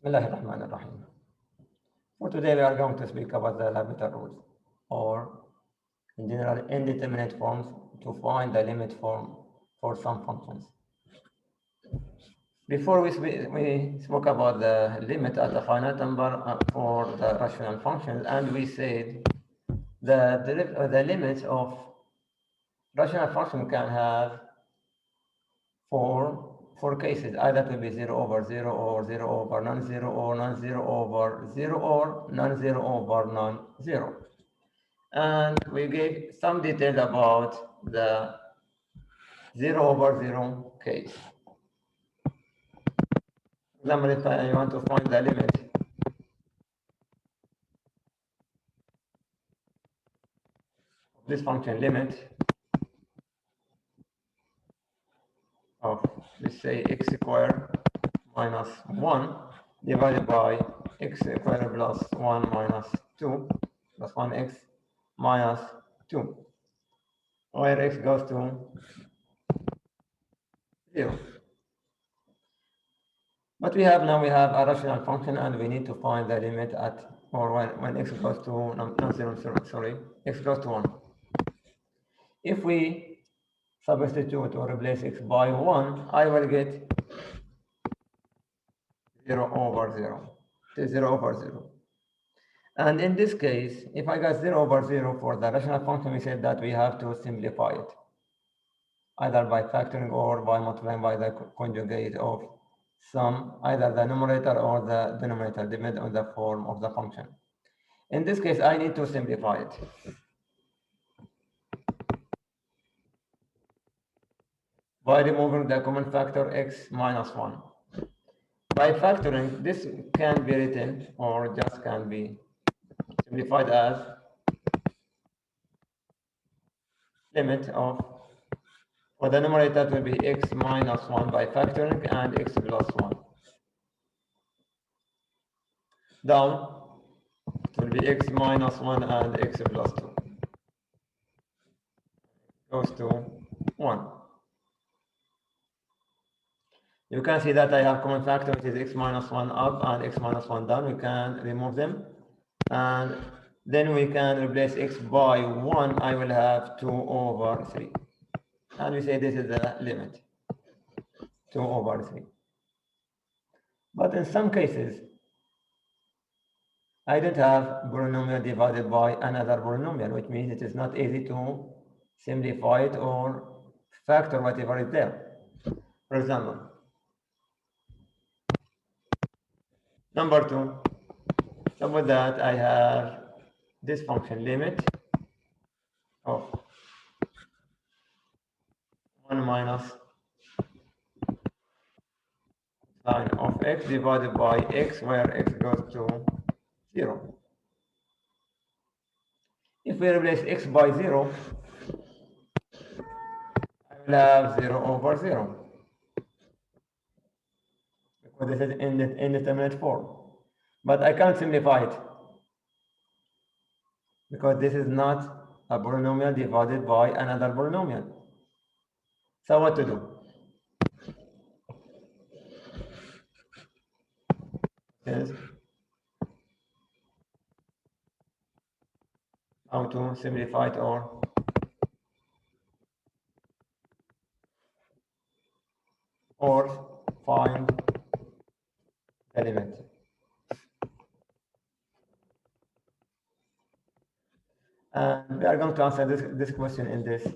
Bismillahirrahmanirrahim. For today, we are going to speak about the L'Hopital rules, or in general, indeterminate forms to find the limit form for some functions. Before we spoke about the limit at a finite number for the rational functions, and we said the limit of rational function can have four cases. Either it will be 0 over 0, or 0 over non-zero, or non-zero over 0, or non-zero over non-zero. And we gave some detail about the 0 over 0 case. For example, if I want to find the limit of this function, limit of, let's say, x squared minus 1 divided by x squared plus 1 minus 2 plus 1x minus 2, where x goes to 0. But we have a rational function, and we need to find the limit at, or when x goes to non-zero, sorry, x goes to 1. If we substitute or replace x by 1, I will get 0 over 0. 0 over 0. And in this case, if I got 0 over 0 for the rational function, we said that we have to simplify it, either by factoring or by multiplying by the conjugate of sum, either the numerator or the denominator, depending on the form of the function. In this case, I need to simplify it. By removing the common factor x minus 1. By factoring, this can be written, or just can be simplified as limit of, for the numerator it will be x minus 1 by factoring, and x plus 1. Down, it will be x minus 1 and x plus 2. Goes to 1. You can see that I have common factor, which is x minus 1 up and x minus 1 down. We can remove them. And then we can replace x by 1. I will have 2 over 3. And we say this is the limit, 2 over 3. But in some cases, I don't have polynomial divided by another polynomial, which means it is not easy to simplify it or factor whatever is there. For example, number 2, suppose that I have this function limit of 1 minus sine of x divided by x, where x goes to 0. If we replace x by 0, I will have 0 over 0, because this is indeterminate form. But I can't simplify it, because this is not a polynomial divided by another polynomial. So what to do? Is how to simplify it or find the limit. And we are going to answer this question in this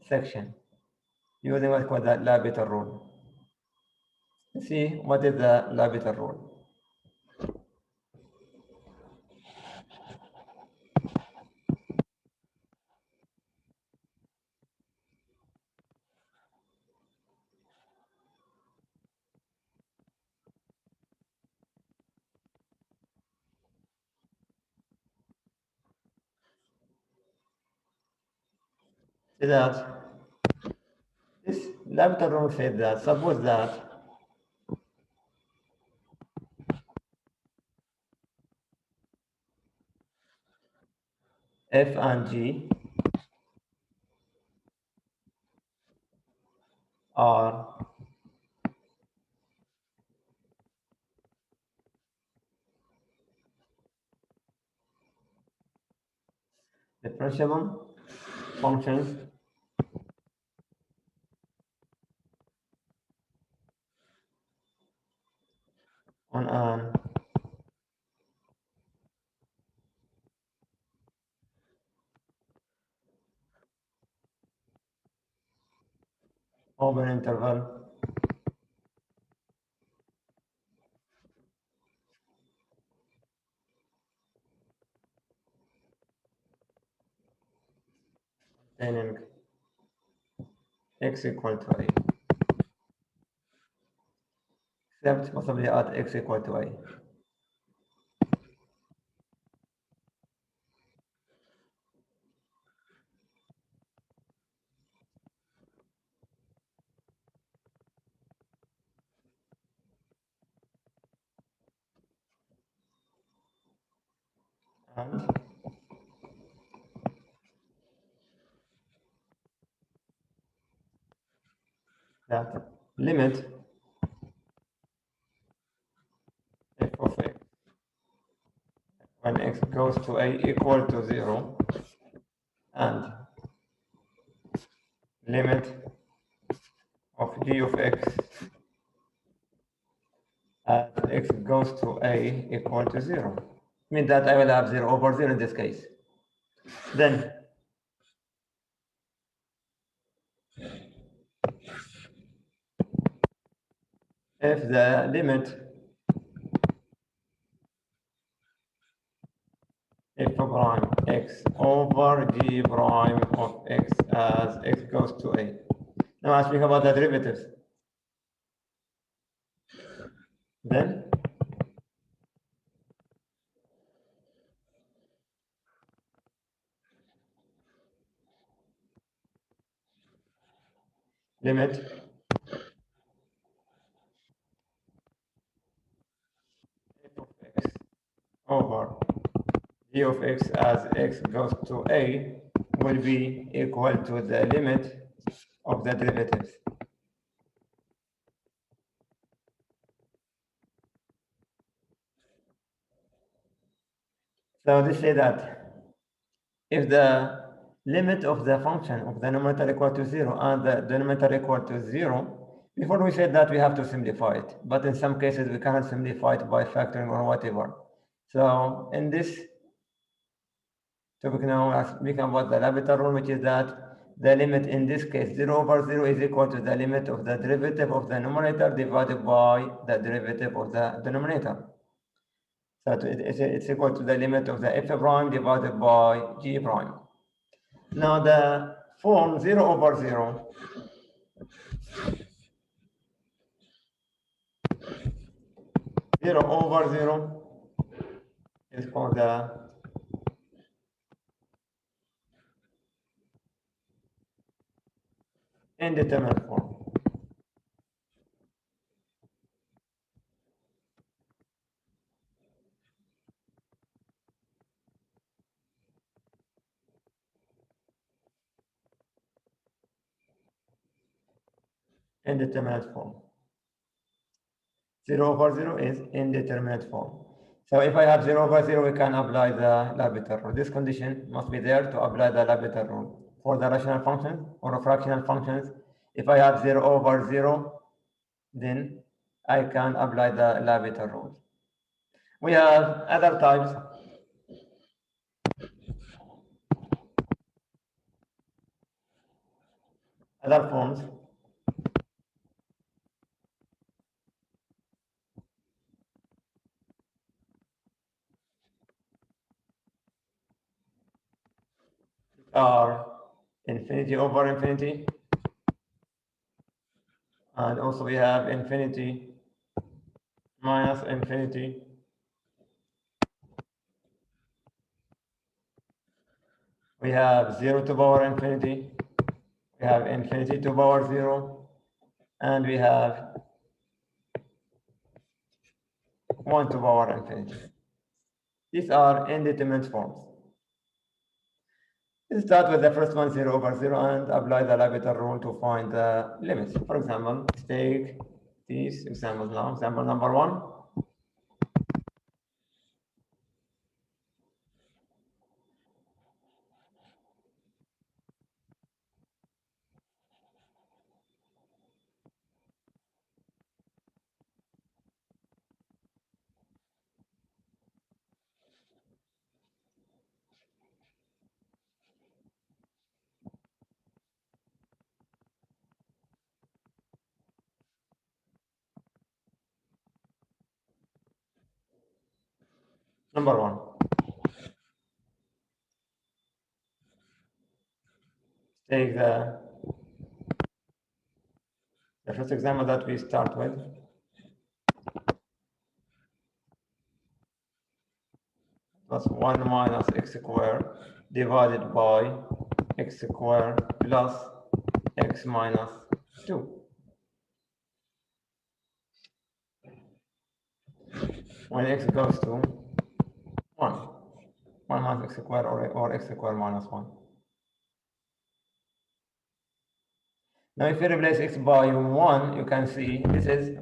section using what's called the L'Hopital rule. See what is the L'Hopital rule. See that this L'Hopital rule says that suppose that f and g are differentiable functions on an open interval containing x equal to a, except possibly at x equal to a. And that limit f of x when x goes to a equal to 0 and limit of g of x as x goes to a equal to 0. Means that I will have 0 over 0 in this case. Then if the limit f prime x over g prime of x as x goes to a. Now I speak about the derivatives. Then limit f of x over g of x as x goes to a will be equal to the limit of the derivatives. So they say that if the limit of the function of the numerator equal to 0 and the denominator equal to 0, before we said that we have to simplify it, but in some cases we cannot simplify it by factoring or whatever. So in this topic now, we are speaking about the L'Hopital rule, which is that the limit in this case 0 over 0 is equal to the limit of the derivative of the numerator divided by the derivative of the denominator. So it's equal to the limit of the f prime divided by g prime. Now the form 0 over 0 0 over 0 is called the indeterminate form. Indeterminate form. 0 over 0 is indeterminate form. So if I have 0 over 0, we can apply the L'Hopital rule. This condition must be there to apply the L'Hopital rule. For the rational functions or fractional functions, if I have 0 over 0, then I can apply the L'Hopital rule. We have other types. Other forms. Are infinity over infinity, and also we have infinity minus infinity, we have 0 to power infinity, we have infinity to power 0, and we have 1 to power infinity. These are indeterminate forms. Let's start with the first one, 0 over 0, and apply the L'Hopital rule to find the limits. For example, let's take these examples now. Example number 1. Number 1. Take the first example that we start with. That's 1 minus x squared divided by x squared plus x minus 2. When x goes to 1, 1 minus x squared or x squared minus 1. Now if you replace x by 1, you can see this is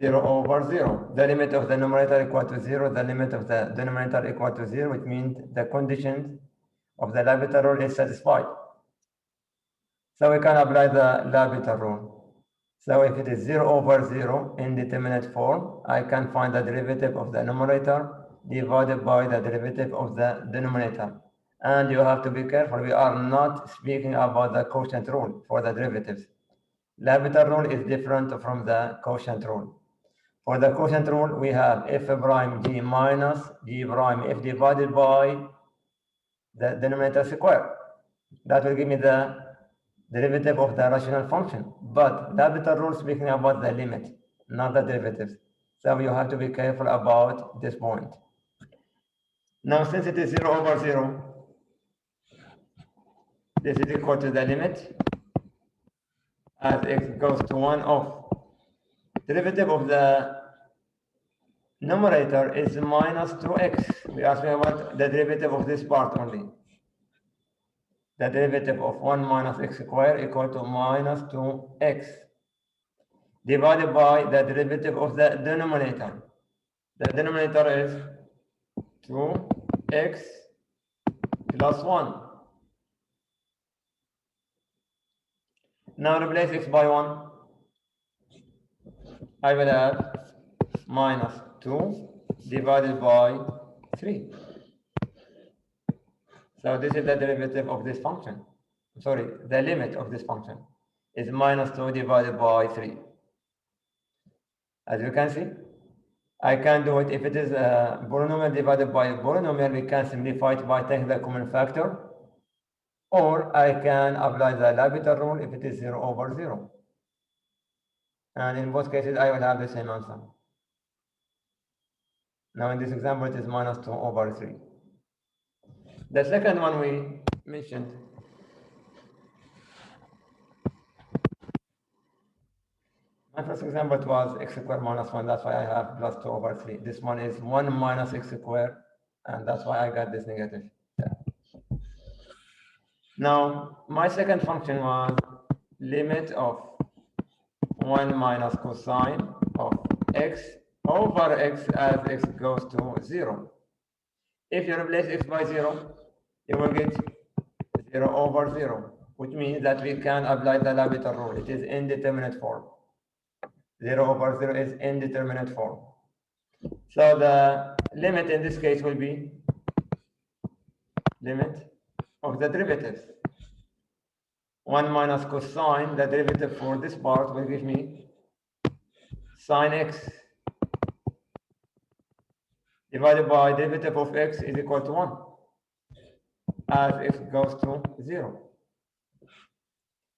0 over 0. The limit of the numerator equal to 0, the limit of the denominator equal to 0, which means the condition of the L'Hopital rule is satisfied. So we can apply the L'Hopital rule. So if it is 0 over 0 in indeterminate form, I can find the derivative of the numerator divided by the derivative of the denominator. And you have to be careful, we are not speaking about the quotient rule for the derivatives. L'Hopital rule is different from the quotient rule. For the quotient rule, we have f prime g minus g prime f divided by the denominator square. That will give me the derivative of the rational function. But L'Hopital rule speaking about the limit, not the derivatives. So you have to be careful about this point. Now, since it is 0 over 0, this is equal to the limit as x goes to 1 of derivative of the numerator is minus 2x. We asked me about the derivative of this part only. The derivative of 1 minus x squared equal to minus 2x divided by the derivative of the denominator. The denominator is 2x plus 1. Now replace x by 1. I will have minus 2 divided by 3. So this is the derivative of this function. Sorry, the limit of this function is minus 2 divided by 3. As you can see, I can do it if it is a polynomial divided by a polynomial, we can simplify it by taking the common factor, or I can apply the L'Hopital rule if it is 0 over 0. And in both cases, I will have the same answer. Now in this example, it is minus 2 over 3. The second one we mentioned, my first example was x squared minus 1, that's why I have plus 2 over 3. This one is 1 minus x squared, and that's why I got this negative. Yeah. Now, my second function was limit of 1 minus cosine of x over x as x goes to 0. If you replace x by 0, you will get 0 over 0, which means that we can apply the L'Hopital rule. It is indeterminate form. 0 over 0 is indeterminate form. So the limit in this case will be limit of the derivatives. 1 minus cosine, the derivative for this part will give me sine x divided by derivative of x is equal to 1 as x goes to 0.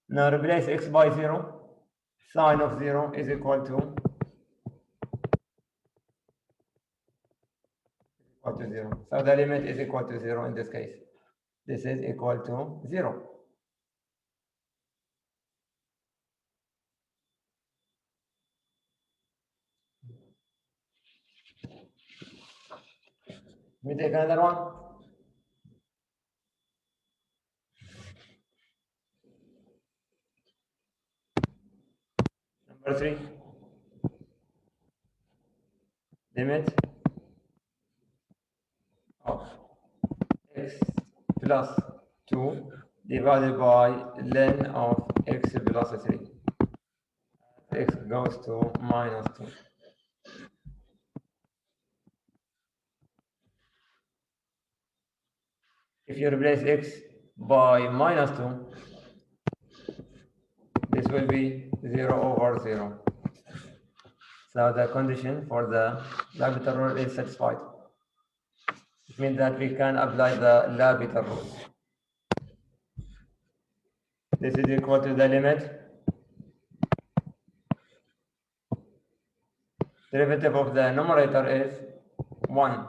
Now replace x by 0. Sine of 0 is equal to 0. So the limit is equal to 0 in this case. This is equal to 0. We take another one. Number 3. Limit of x plus 2 divided by ln of x plus 3. X goes to minus 2. If you replace x by minus 2, this will be 0 over 0. So the condition for the L'Hopital rule is satisfied. It means that we can apply the L'Hopital rule. This is equal to the limit derivative of the numerator is 1.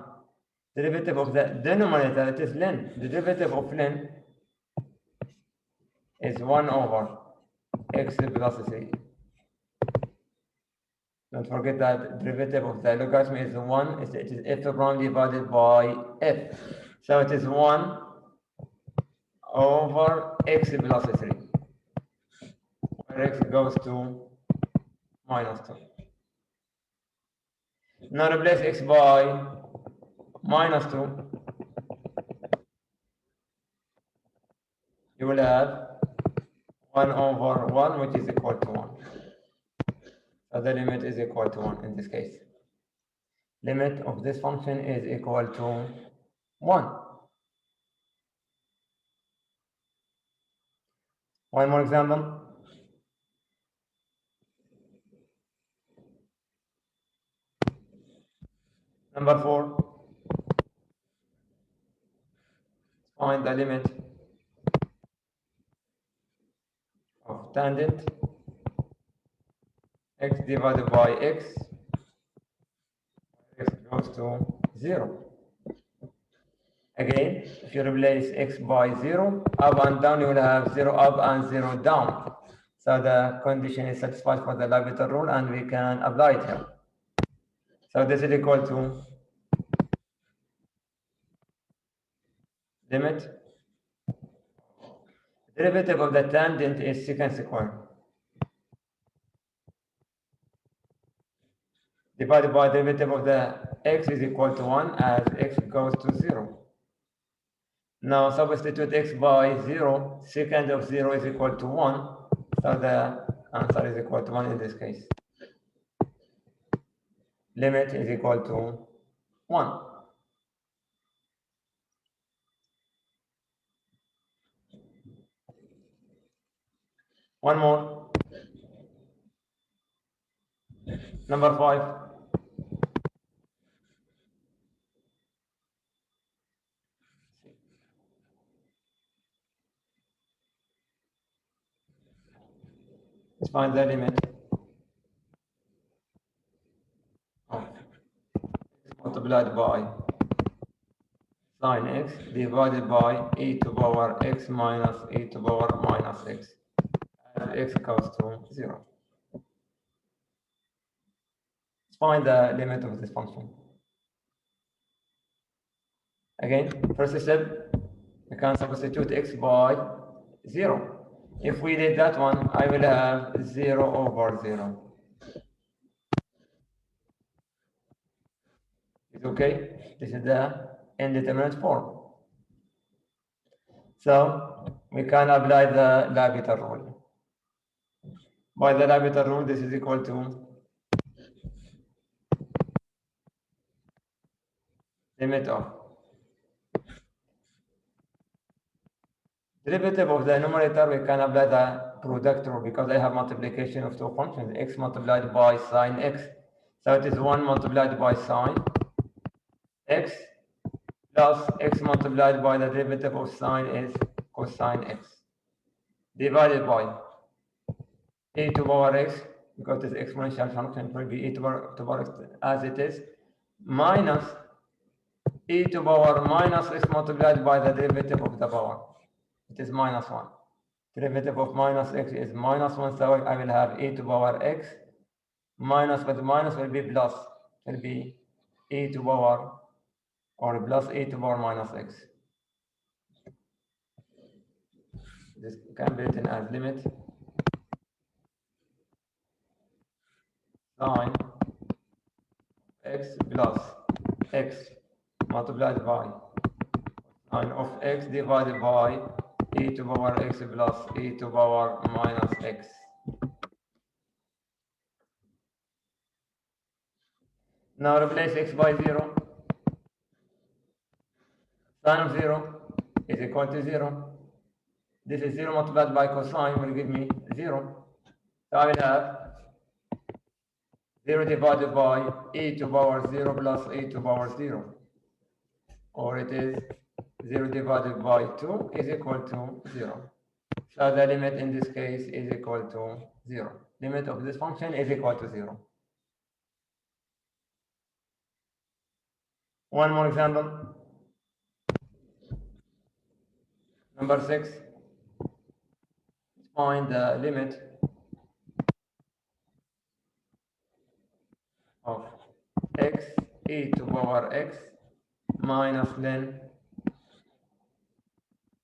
Derivative of the denominator, it is ln. The derivative of ln is 1 over x plus 3. Don't forget that derivative of the logarithm is 1. It is f prime divided by f. So it is 1 over x plus 3, where x goes to minus 2. Now replace x by minus 2. You will have 1 over 1, which is equal to 1. So the limit is equal to 1 in this case. Limit of this function is equal to 1. One more example. Number 4. Find the limit of tangent x divided by x. X goes to 0. Again, if you replace x by 0, up and down, you will have 0 up and 0 down. So the condition is satisfied for the L'Hopital rule, and we can apply it here. So this is equal to limit. Derivative of the tangent is secant square divided by derivative of the x is equal to 1 as x goes to 0. Now substitute x by 0, secant of 0 is equal to 1, so the answer is equal to 1 in this case. Limit is equal to 1. One more. Number 5. Let's find the limit of x multiplied by sine x divided by e to power x minus e to power minus x as x goes to 0. Let's find the limit of this function. Again, first step, we can substitute x by 0. If we did that one, I will have 0 over 0. It's okay? This is the indeterminate form. So we can apply the L'Hopital rule. By the L'Hopital rule, this is equal to limit of derivative of the numerator. We can apply the product rule because I have multiplication of two functions, x multiplied by sine x. So it is 1 multiplied by sine x plus x multiplied by the derivative of sine is cosine x divided by e to power x, because this exponential function will be e to power x as it is, minus e to power minus x multiplied by the derivative of the power. It is minus 1. Derivative of minus x is minus 1, so I will have e to power x minus, but minus will be plus, will be e to power or plus e to power minus x. This can be written as limit sine x plus x multiplied by sine of x divided by e to power x plus e to power minus x. Now replace x by 0. Sine of 0 is equal to 0. This is 0 multiplied by cosine will give me 0. So I will have 0 divided by e to power 0 plus e to power 0. Or it is 0 divided by 2 is equal to 0. So the limit in this case is equal to 0. Limit of this function is equal to 0. One more example. Number 6. Find the limit of x e to power x minus ln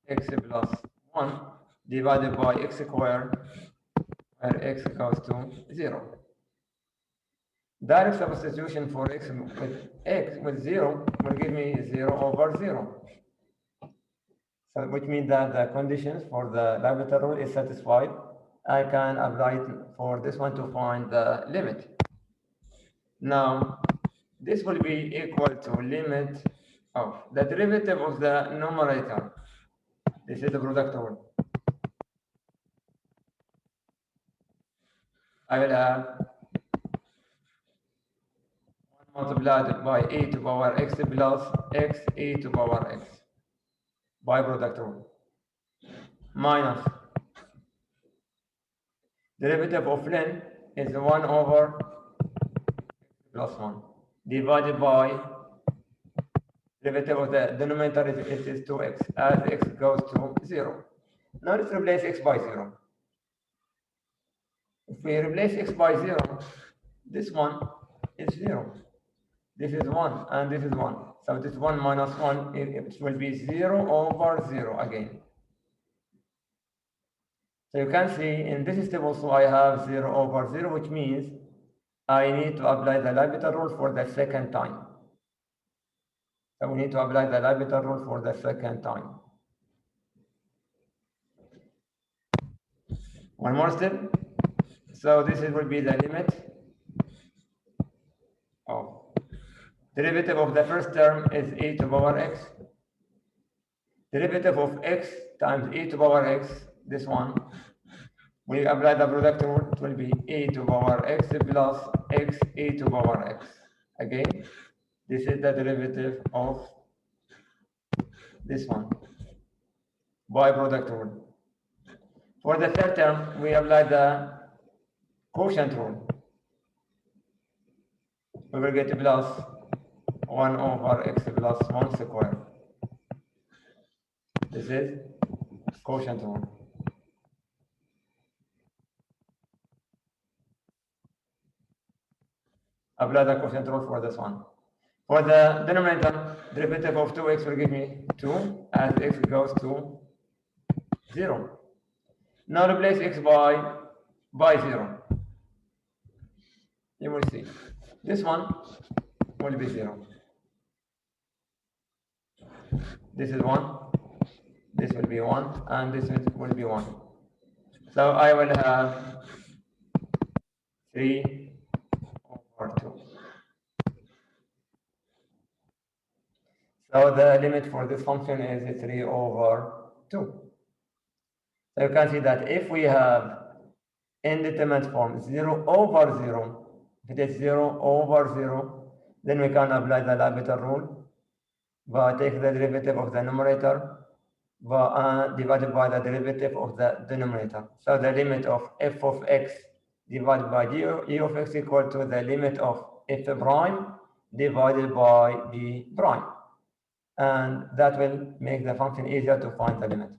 x plus 1 divided by x squared, where x goes to 0. Direct substitution for x with 0 will give me 0 over 0. So which means that the conditions for the L'Hopital rule is satisfied. I can apply it for this one to find the limit. Now, this will be equal to limit of the derivative of the numerator. This is the product rule. I will have 1 multiplied by e to power x plus x e to power x by product rule minus derivative of ln is 1 over plus 1 divided by derivative of the denominator is 2x as x goes to 0. Now let's replace x by 0. If we replace x by 0, this one is 0. This is 1 and this is 1. So this 1 minus 1, it will be 0 over 0 again. So you can see in this step also I have 0 over 0, which means I need to apply the L'Hopital rule for the second time. So we need to apply the L'Hopital rule for the second time. One more step. So this will be the limit of derivative of the first term is e to power x. Derivative of x times e to power x, this one. We apply the product rule, it will be e to power x plus x e to power x. Again, this is the derivative of this one by product rule. For the third term, we apply the quotient rule. We will get plus 1 over x plus 1 squared. This is quotient rule. Apply the quotient rule for this one. For the denominator, derivative of 2x will give me 2 as x goes to 0. Now replace x by 0. You will see. This one will be 0. This is 1. This will be 1. And this will be 1. So I will have 3 over 2. So the limit for this function is 3 over 2. So you can see that if we have indeterminate form 0 over 0, if it is 0 over 0, then we can apply the L'Hopital rule, but take the derivative of the numerator divided by the derivative of the denominator. So the limit of f of x divided by e of x equal to the limit of f prime divided by b prime. And that will make the function easier to find the limit.